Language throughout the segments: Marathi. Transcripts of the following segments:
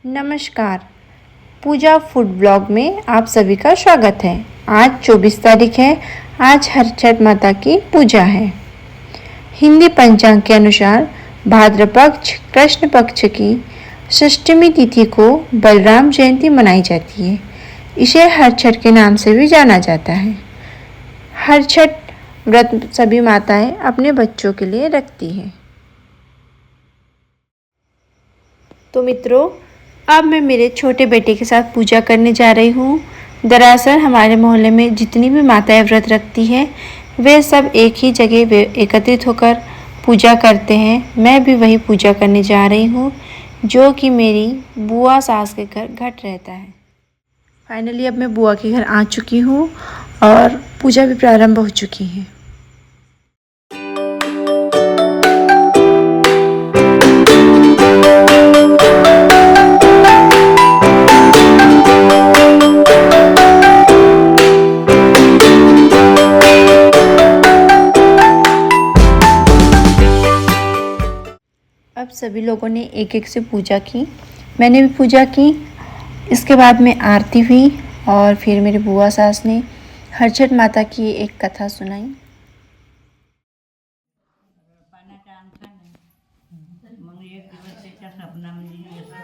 नमस्कार, पूजा फूड ब्लॉग में आप सभी का स्वागत है। आज 24 तारीख है। आज हर छठ माता की पूजा है। हिंदी पंचांग के अनुसार भाद्रपद कृष्ण पक्ष की षष्ठमी तिथि को बलराम जयंती मनाई जाती है। इसे हर छठ के नाम से भी जाना जाता है। हर छठ व्रत सभी माताएं अपने बच्चों के लिए रखती हैं। तो मित्रों, अब मैं मेरे छोटे बेटे के साथ पूजा करने जा रही हूँ। दरअसल हमारे मोहल्ले में जितनी भी माताएं व्रत रखती हैं वे सब एक ही जगह एकत्रित होकर पूजा करते हैं। मैं भी वही पूजा करने जा रही हूँ जो कि मेरी बुआ सास के घर घट रहता है। फाइनली अब मैं बुआ के घर आ चुकी हूँ और पूजा भी प्रारंभ हो चुकी है। अब सभी लोगों ने एक एक से पूजा की। मैंने भी पूजा की। इसके बाद में आरती हुई और फिर मेरी बुआ सास ने हर छठ माता की एक कथा सुनाई। मग एक दिवस त्याच्या स्वप्नामध्ये असं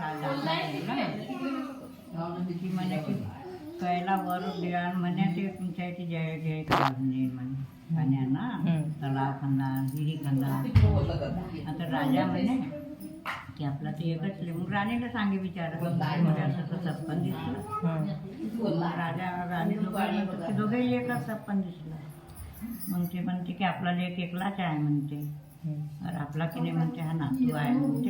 म्हणे की कैला वर देणार म्हणे ते तुमच्या इथे जय जय करून येईल म्हणे पाण्याना तलाव खंदा विहिरी खंदा. आता राजा म्हणे की आपला ते एकच मग राणीला सांगे विचारत असं सप्पन दिसलं. राजा राणी दोघेही एकच सप्पन दिसलं. मग ते म्हणते की आपला लेक एकलाच आहे म्हणते. और आपला की नाही म्हणते हा नातू आहे म्हणते.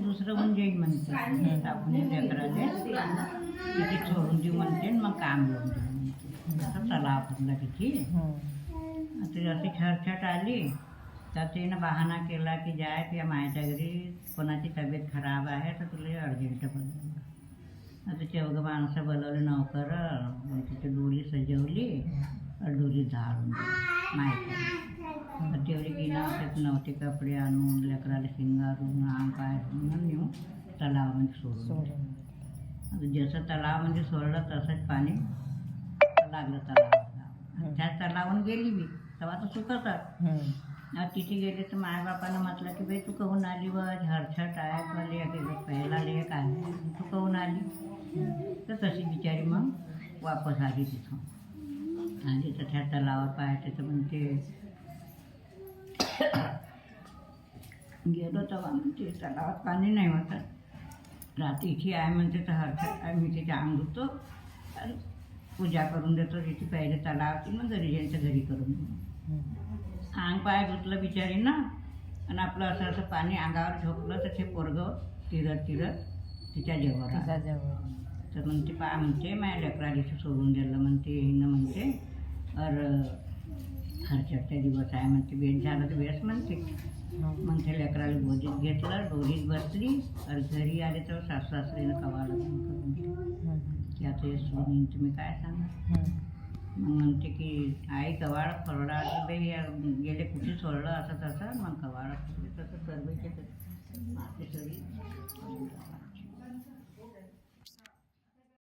दुसरं होऊन जाईल म्हणते. आपण लेकराले तिथे सोडून देऊ म्हणते मग काम लावून देऊ म्हणते. असं तलाव फुटला तिची. आता अशी छरछट आली तर तिनं बहाणा केला की जाय तुझ्या मायाच्या घरी कोणाची तब्येत खराब आहे तर तुला अर्जंट बोलवलं. आता चौघं माणसं बोलवलं नौकर. तिथे डोली सजवली और डोली झाडून मायच्या. तेवढी की नव्हते कपडे आणून लेकराला शिंगारून अंग पाय नेऊन तलावामध्ये सोडून. आता जसं तलावामध्ये सोडलं तसंच पाणी लागलं तलावाला. त्या तलावून गेली मी तेव्हा तर सुकतच. तिथे गेले तर मायबापानं म्हटलं की बाई तू कहून आली व झरछट आहे तुला लेक पहिला लेक आहे तू कहून आली. तर तशी बिचारी मग वापस आली तिथून. आणि तर त्या तलावावर पाहायचं तर म्हणते गेलो तेव्हा म्हणते तलावात पाणी नाही होतं. रात्री इथे आहे म्हणते तर हरछट आहे मी तिथे अंग धुतो पूजा करून देतो. तिथे पहिले तलावाची मग घरी यांच्या घरी करून अंग पाय धुतलं बिचारी ना. आणि आपलं असं असं पाणी अंगावर झोपलं तर ते पोरगं तिरत तिच्या जेवण. तर म्हणते पा म्हणते माझ्या लेकरा दिवशी सोडून दिलं म्हणते हिनं म्हणते. और हरछटचा दिवस आहे म्हणते बेस झालं तर बेस म्हणते. मग ते लेकराला गोदीत घेतलं डोलीत बसली और घरी आले तर सासू सासरीनं कवाडं करून की आता हे सोडून तुम्ही काय सांगा. मग म्हणते की आई कवाडं फरडा बाई गेले कुठे सोडलं असं तसं. मग कवाडं तसं सर्व माते सरी